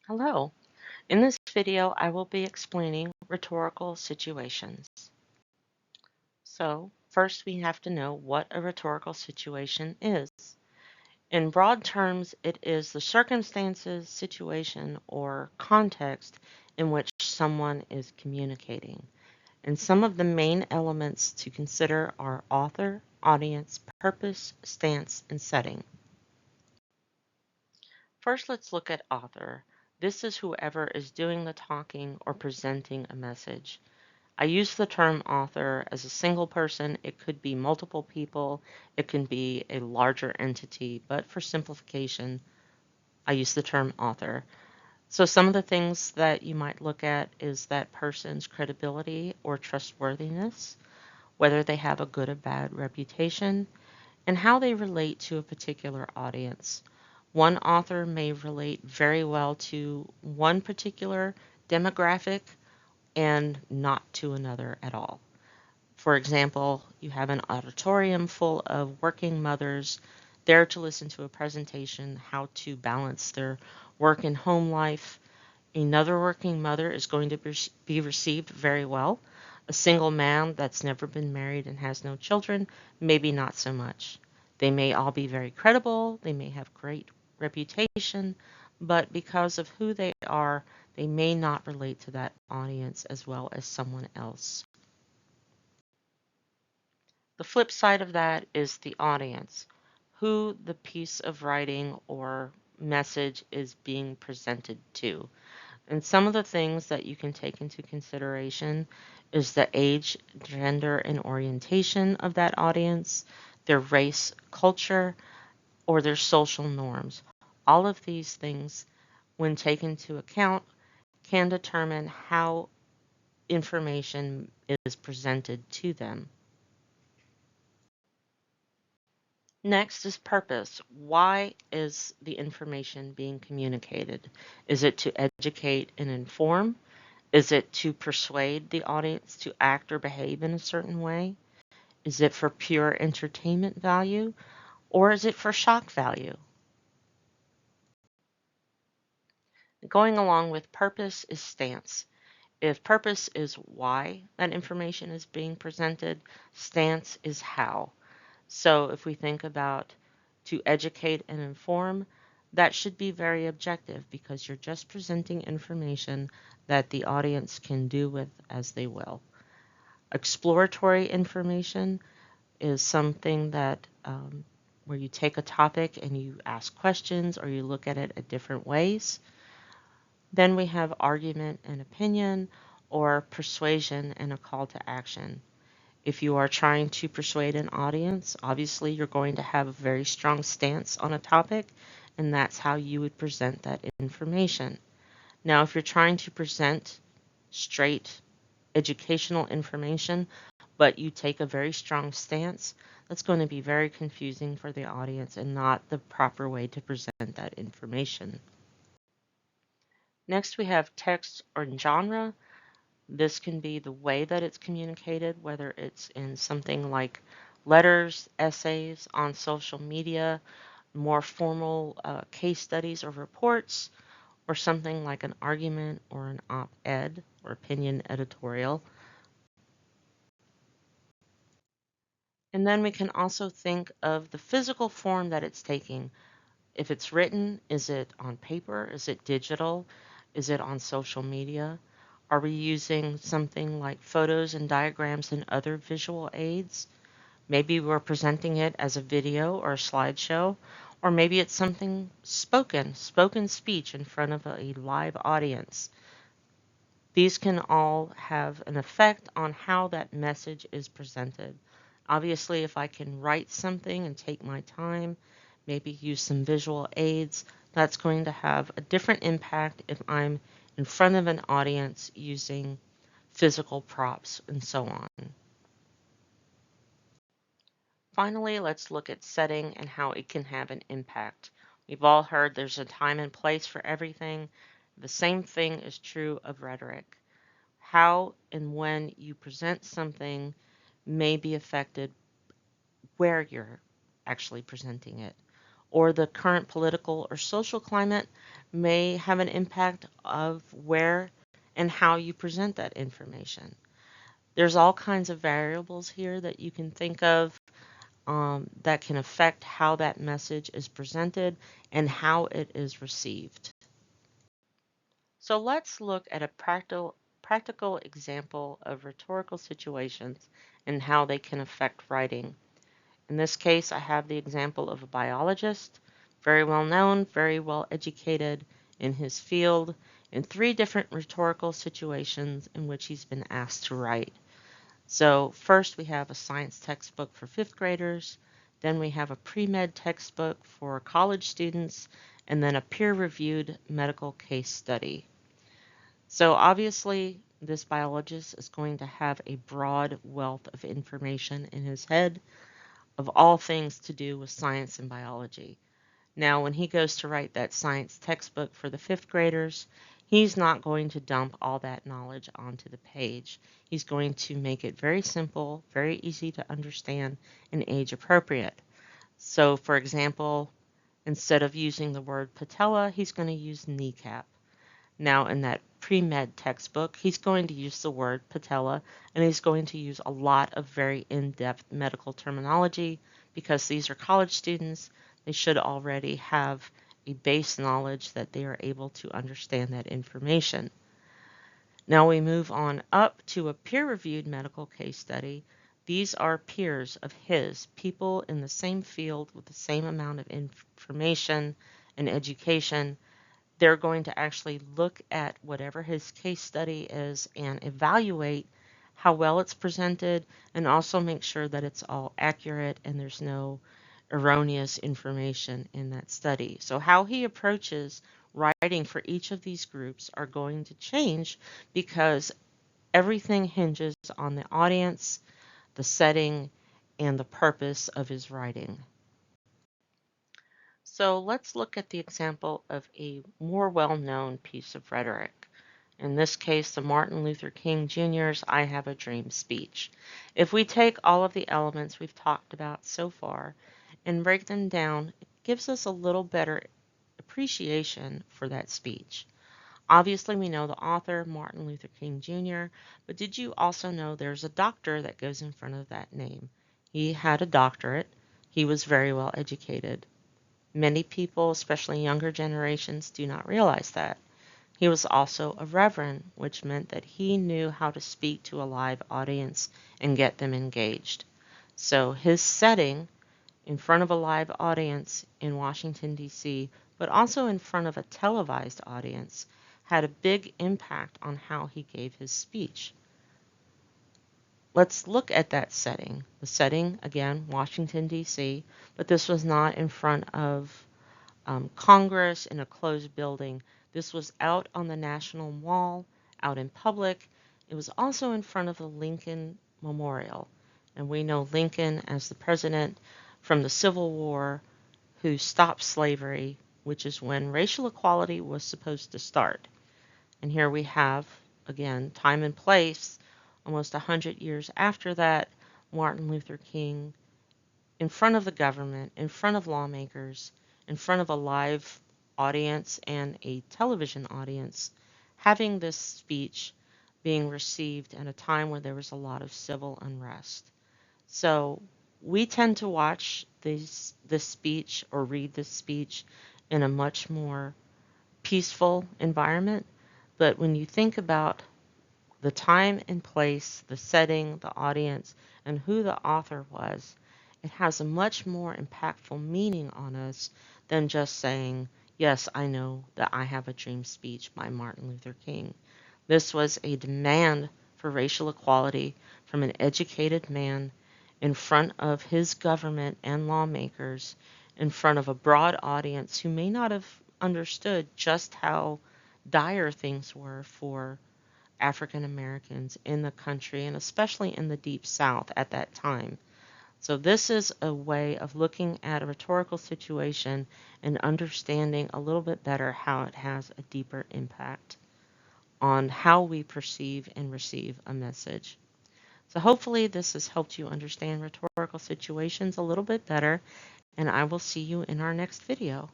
Hello. In this video, I will be explaining rhetorical situations. So, first we have to know what a rhetorical situation is. In broad terms, it is the circumstances, situation, or context in which someone is communicating. And some of the main elements to consider are author, audience, purpose, stance, and setting. First, let's look at author. This is whoever is doing the talking or presenting a message. I use the term author as a single person. It could be multiple people. It can be a larger entity. But for simplification, I use the term author. So some of the things that you might look at is that person's credibility or trustworthiness, whether they have a good or bad reputation, and how they relate to a particular audience. One author may relate very well to one particular demographic and not to another at all. For example, you have an auditorium full of working mothers there to listen to a presentation how to balance their work and home life. Another working mother is going to be received very well. A single man that's never been married and has no children, maybe not so much. They may all be very credible, they may have great reputation, but because of who they are, they may not relate to that audience as well as someone else. The flip side of that is the audience, who the piece of writing or message is being presented to. And some of the things that you can take into consideration is the age, gender, and orientation of that audience, their race, culture, or their social norms. All of these things, when taken into account, can determine how information is presented to them. Next is purpose. Why is the information being communicated? Is it to educate and inform? Is it to persuade the audience to act or behave in a certain way? Is it for pure entertainment value? Or is it for shock value? Going along with purpose is stance. If purpose is why that information is being presented, stance is how. So if we think about to educate and inform, that should be very objective because you're just presenting information that the audience can do with as they will. Exploratory information is something that where you take a topic and you ask questions or you look at it at different ways. Then we have argument and opinion or persuasion and a call to action. If you are trying to persuade an audience, obviously you're going to have a very strong stance on a topic, and that's how you would present that information. Now, if you're trying to present straight educational information, but you take a very strong stance, that's going to be very confusing for the audience and not the proper way to present that information. Next, we have text or genre. This can be the way that it's communicated, whether it's in something like letters, essays, on social media, more formal case studies or reports, or something like an argument or an op-ed or opinion editorial. And then we can also think of the physical form that it's taking. If it's written, is it on paper? Is it digital? Is it on social media? Are we using something like photos and diagrams and other visual aids? Maybe we're presenting it as a video or a slideshow, or maybe it's something spoken speech in front of a live audience. These can all have an effect on how that message is presented. Obviously, if I can write something and take my time, maybe use some visual aids, that's going to have a different impact if I'm in front of an audience using physical props and so on. Finally, let's look at setting and how it can have an impact. We've all heard there's a time and place for everything. The same thing is true of rhetoric. How and when you present something may be affected where you're actually presenting it, or the current political or social climate may have an impact of where and how you present that information. There's all kinds of variables here that you can think of that can affect how that message is presented and how it is received. So let's look at a practical example of rhetorical situations and how they can affect writing. In this case, I have the example of a biologist, very well known, very well educated in his field, in 3 different rhetorical situations in which he's been asked to write. So first we have a science textbook for 5th graders, then we have a pre-med textbook for college students, and then a peer-reviewed medical case study. So obviously this biologist is going to have a broad wealth of information in his head of all things to do with science and biology. Now, when he goes to write that science textbook for the 5th graders, he's not going to dump all that knowledge onto the page. He's going to make it very simple, very easy to understand, and age appropriate. So, for example, instead of using the word patella, he's going to use kneecap. Now, in that pre-med textbook, he's going to use the word patella, and he's going to use a lot of very in-depth medical terminology because these are college students. They should already have a base knowledge that they are able to understand that information. Now we move on up to a peer-reviewed medical case study. These are peers of his, people in the same field with the same amount of information and education. They're going to actually look at whatever his case study is and evaluate how well it's presented and also make sure that it's all accurate and there's no erroneous information in that study. So how he approaches writing for each of these groups are going to change because everything hinges on the audience, the setting, and the purpose of his writing. So let's look at the example of a more well-known piece of rhetoric. In this case, the Martin Luther King Jr.'s I Have a Dream speech. If we take all of the elements we've talked about so far and break them down, it gives us a little better appreciation for that speech. Obviously, we know the author, Martin Luther King Jr., but did you also know there's a doctor that goes in front of that name? He had a doctorate. He was very well educated. Many people, especially younger generations, do not realize that. He was also a reverend, which meant that he knew how to speak to a live audience and get them engaged. So his setting in front of a live audience in Washington, D.C., but also in front of a televised audience, had a big impact on how he gave his speech. Let's look at that setting. The setting, again, Washington, D.C., but this was not in front of Congress in a closed building. This was out on the National Mall, out in public. It was also in front of the Lincoln Memorial. And we know Lincoln as the president from the Civil War who stopped slavery, which is when racial equality was supposed to start. And here we have, again, time and place, almost 100 years after that, Martin Luther King in front of the government, in front of lawmakers, in front of a live audience and a television audience, having this speech being received at a time where there was a lot of civil unrest. So we tend to watch this speech or read this speech in a much more peaceful environment. But when you think about the time and place, the setting, the audience, and who the author was, it has a much more impactful meaning on us than just saying, yes, I know that I Have a Dream speech by Martin Luther King. This was a demand for racial equality from an educated man in front of his government and lawmakers, in front of a broad audience who may not have understood just how dire things were for African Americans in the country and especially in the Deep South at that time. So this is a way of looking at a rhetorical situation and understanding a little bit better how it has a deeper impact on how we perceive and receive a message. So hopefully this has helped you understand rhetorical situations a little bit better and I will see you in our next video.